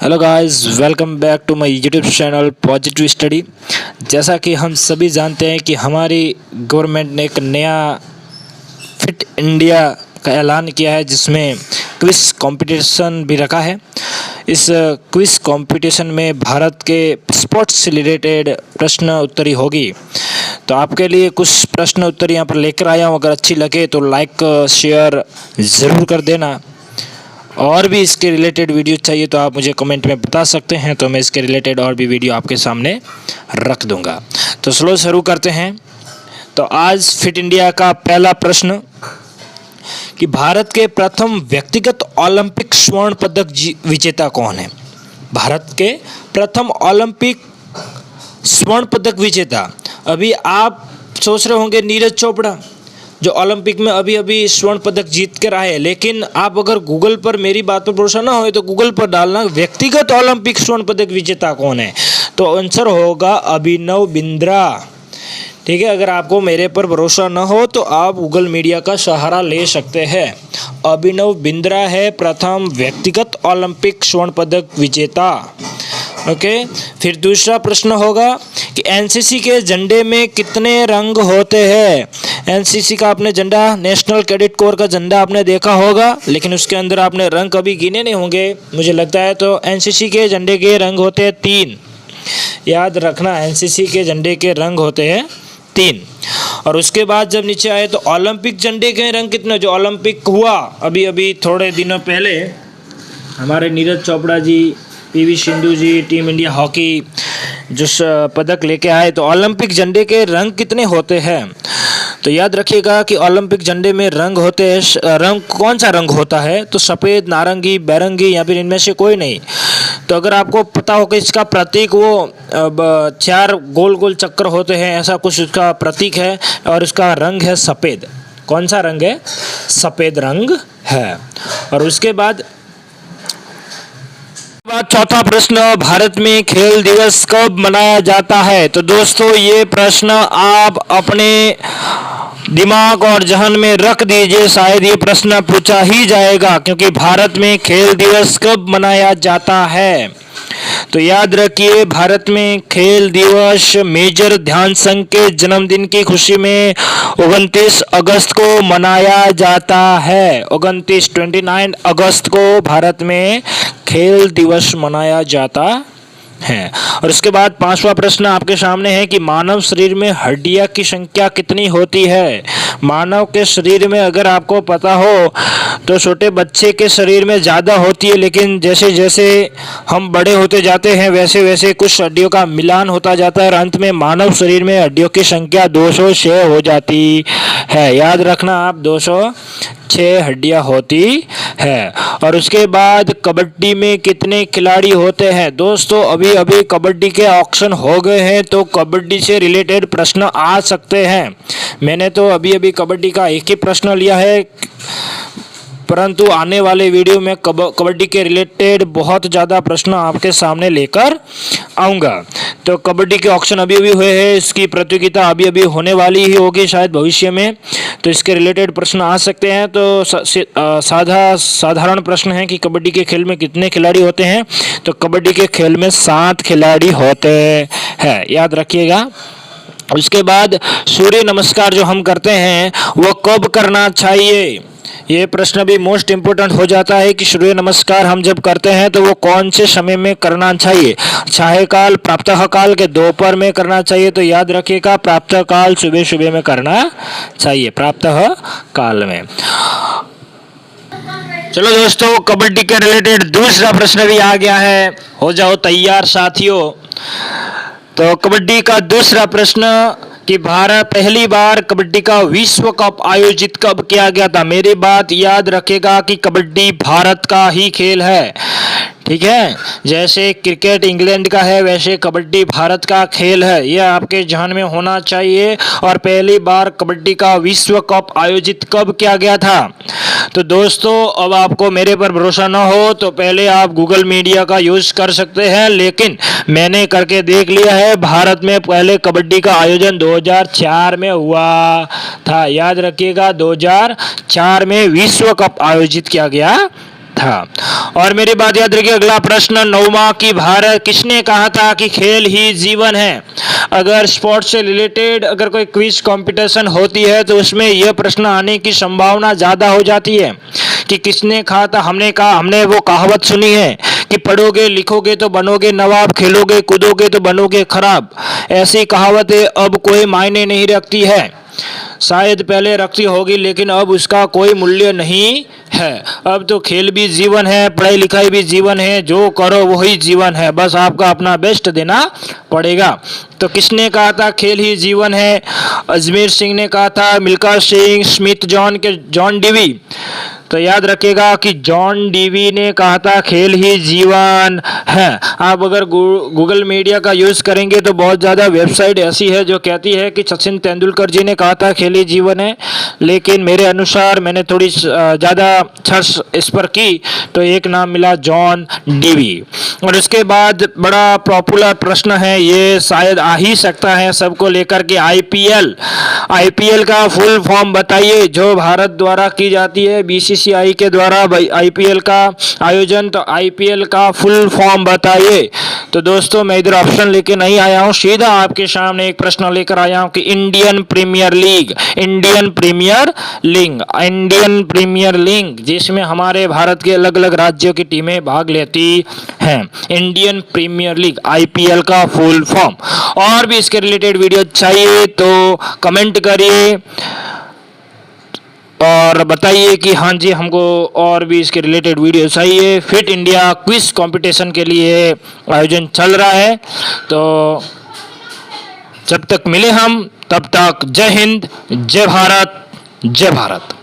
Hello guys, welcome back to my YouTube channel positive study. जैसा कि हम सभी जानते हैं कि हमारी गवर्नमेंट ने एक नया फिट इंडिया का ऐलान किया है, जिसमें क्विज कंपटीशन भी रखा है। इस क्विज कंपटीशन में भारत के स्पोर्ट्स से रिलेटेड प्रश्न उत्तरी होगी। तो आपके लिए कुछ प्रश्न उत्तर यहाँ पर लेकर आया हूँ। अगर अच्छी लगे तो लाइक शेयर ज़रूर कर देना। और भी इसके रिलेटेड वीडियो चाहिए तो आप मुझे कमेंट में बता सकते हैं, तो मैं इसके रिलेटेड और भी वीडियो आपके सामने रख दूंगा। तो चलो शुरू करते हैं। तो आज फिट इंडिया का पहला प्रश्न कि भारत के प्रथम व्यक्तिगत ओलंपिक स्वर्ण पदक विजेता कौन है? भारत के प्रथम ओलंपिक स्वर्ण पदक विजेता। अभी आप सोच रहे होंगे नीरज चोपड़ा, जो ओलंपिक में अभी अभी स्वर्ण पदक जीत कर आए। लेकिन आप अगर गूगल पर, मेरी बात पर भरोसा ना हो तो गूगल पर डालना व्यक्तिगत ओलंपिक स्वर्ण पदक विजेता कौन है, तो आंसर होगा अभिनव बिंद्रा। ठीक है, अगर आपको मेरे पर भरोसा ना हो तो आप गूगल मीडिया का सहारा ले सकते हैं। अभिनव बिंद्रा है प्रथम व्यक्तिगत ओलंपिक स्वर्ण पदक विजेता। ओके, फिर दूसरा प्रश्न होगा कि एनसीसी के झंडे में कितने रंग होते हैं? एनसीसी का आपने झंडा, नेशनल कैडेट कोर का झंडा आपने देखा होगा, लेकिन उसके अंदर आपने रंग कभी गिने नहीं होंगे मुझे लगता है। तो एनसीसी के झंडे के रंग होते हैं 3। याद रखना, एनसीसी के झंडे के रंग होते हैं 3। और उसके बाद जब नीचे आए तो ओलंपिक झंडे के रंग कितने? जो ओलंपिक हुआ अभी अभी थोड़े दिनों पहले, हमारे नीरज चोपड़ा जी, पीवी सिंधु जी, टीम इंडिया हॉकी जो पदक लेके आए, तो ओलंपिक झंडे के रंग कितने होते हैं? तो याद रखिएगा कि ओलंपिक झंडे में रंग होते हैं। रंग कौन सा रंग होता है? तो सफ़ेद, नारंगी, बैरंगी या फिर इनमें से कोई नहीं। तो अगर आपको पता हो कि इसका प्रतीक वो 4 गोल गोल चक्कर होते हैं, ऐसा कुछ उसका प्रतीक है, और उसका रंग है सफ़ेद। कौन सा रंग है? सफ़ेद रंग है। और उसके बाद चौथा प्रश्न, भारत में खेल दिवस कब मनाया जाता है? तो दोस्तों ये प्रश्न आप अपने दिमाग और जहन में रख दीजिए, शायद ये प्रश्न पूछा ही जाएगा, क्योंकि भारत में खेल दिवस कब मनाया जाता है? तो याद रखिए, भारत में खेल दिवस मेजर ध्यानचंद के जन्मदिन की खुशी में 29 अगस्त को मनाया जाता है। 29 अगस्त को भारत में खेल दिवस मनाया जाता है। और इसके बाद 5वां प्रश्न आपके सामने है कि मानव शरीर में हड्डियां की संख्या कितनी होती है? मानव के शरीर में अगर आपको पता हो तो छोटे बच्चे के शरीर में ज़्यादा होती है, लेकिन जैसे जैसे हम बड़े होते जाते हैं वैसे वैसे कुछ हड्डियों का मिलान होता जाता है, और अंत में मानव शरीर में हड्डियों की संख्या 206 हो जाती है। याद रखना आप, 206 हड्डियां होती है। और उसके बाद कबड्डी में कितने खिलाड़ी होते हैं? दोस्तों अभी अभी कबड्डी के ऑक्शन हो गए हैं, तो कबड्डी से रिलेटेड प्रश्न आ सकते हैं। मैंने तो अभी अभी कबड्डी का एक ही प्रश्न लिया है, परंतु आने वाले वीडियो में कबड्डी के रिलेटेड बहुत ज़्यादा प्रश्न आपके सामने लेकर आऊँगा। तो कबड्डी के ऑक्शन अभी अभी हुए हैं, इसकी प्रतियोगिता अभी अभी होने वाली ही होगी शायद भविष्य में, तो इसके रिलेटेड प्रश्न आ सकते हैं। तो साधारण प्रश्न है कि कबड्डी के खेल में कितने खिलाड़ी होते हैं? तो कबड्डी के खेल में 7 खिलाड़ी होते हैं, याद रखिएगा। उसके बाद सूर्य नमस्कार जो हम करते हैं वो कब करना चाहिए? ये प्रश्न भी मोस्ट इम्पोर्टेंट हो जाता है कि सूर्य नमस्कार हम जब करते हैं तो वो कौन से समय में करना चाहिए? सायंकाल, प्रातः काल के दोपहर में करना चाहिए। तो याद रखिएगा, प्रातः काल सुबह सुबह में करना चाहिए, प्रातः काल में। चलो दोस्तों, कबड्डी के रिलेटेड दूसरा प्रश्न भी आ गया है, हो जाओ तैयार साथियों। तो कबड्डी का दूसरा प्रश्न कि भारत पहली बार कबड्डी का विश्व कप आयोजित कब किया गया था? मेरी बात याद रखेगा कि कबड्डी भारत का ही खेल है, ठीक है। जैसे क्रिकेट इंग्लैंड का है, वैसे कबड्डी भारत का खेल है, यह आपके ध्यान में होना चाहिए। और पहली बार कबड्डी का विश्व कप आयोजित कब किया गया था? तो दोस्तों अब आपको मेरे पर भरोसा ना हो तो पहले आप गूगल मीडिया का यूज कर सकते हैं, लेकिन मैंने करके देख लिया है। भारत में पहले कबड्डी का आयोजन 2004 में हुआ था। याद रखिएगा, 2004 में विश्व कप आयोजित किया गया था। और मेरी बात याद रखिए, अगला प्रश्न 9वां कि भारत किसने कहा था कि खेल ही जीवन है। अगर स्पोर्ट्स से रिलेटेड अगर कोई क्विज कंपटीशन होती है तो उसमें यह प्रश्न आने की संभावना ज़्यादा हो जाती है कि किसने कहा था। हमने वो कहावत सुनी है कि पढ़ोगे लिखोगे तो बनोगे नवाब, खेलोगे कूदोगे तो बनोगे खराब। ऐसी कहावतें अब कोई मायने नहीं रखती है, शायद पहले रखती होगी लेकिन अब उसका कोई मूल्य नहीं है। अब तो खेल भी जीवन है, पढ़ाई लिखाई भी जीवन है, जो करो वही जीवन है, बस आपका अपना बेस्ट देना पड़ेगा। तो किसने कहा था खेल ही जीवन है? अजमेर सिंह ने कहा था, Milkha Singh, Smith John Dewey. तो याद रखिएगा कि जॉन डीवी ने कहा था खेल ही जीवन है। आप अगर गूगल मीडिया का यूज़ करेंगे तो बहुत ज़्यादा वेबसाइट ऐसी है जो कहती है कि सचिन तेंदुलकर जी ने कहा था खेल ही जीवन है, लेकिन मेरे अनुसार मैंने थोड़ी ज़्यादा सर्च इस पर की तो एक नाम मिला जॉन डीवी। और उसके बाद बड़ा पॉपुलर प्रश्न है, ये शायद आ ही सकता है सबको लेकर के, आईपीएल का फुल फॉर्म बताइए जो भारत द्वारा की जाती है, बीसीसीआई के द्वारा आईपीएल का आयोजन। तो आईपीएल का फुल फॉर्म बताइए। तो दोस्तों मैं इधर ऑप्शन लेके नहीं आया हूँ, सीधा आपके सामने एक प्रश्न लेकर आया हूँ कि इंडियन प्रीमियर लीग जिसमें हमारे भारत के अलग अलग राज्यों की टीमें भाग लेती हैं, इंडियन प्रीमियर लीग आईपीएल का फुल फॉर्म। और भी इसके रिलेटेड वीडियो चाहिए तो कमेंट करिए और बताइए कि हाँ जी हमको और भी इसके रिलेटेड वीडियो चाहिए। फिट इंडिया क्विज कंपटीशन के लिए आयोजन चल रहा है, तो जब तक मिले हम तब तक जय हिंद, जय भारत, जय भारत।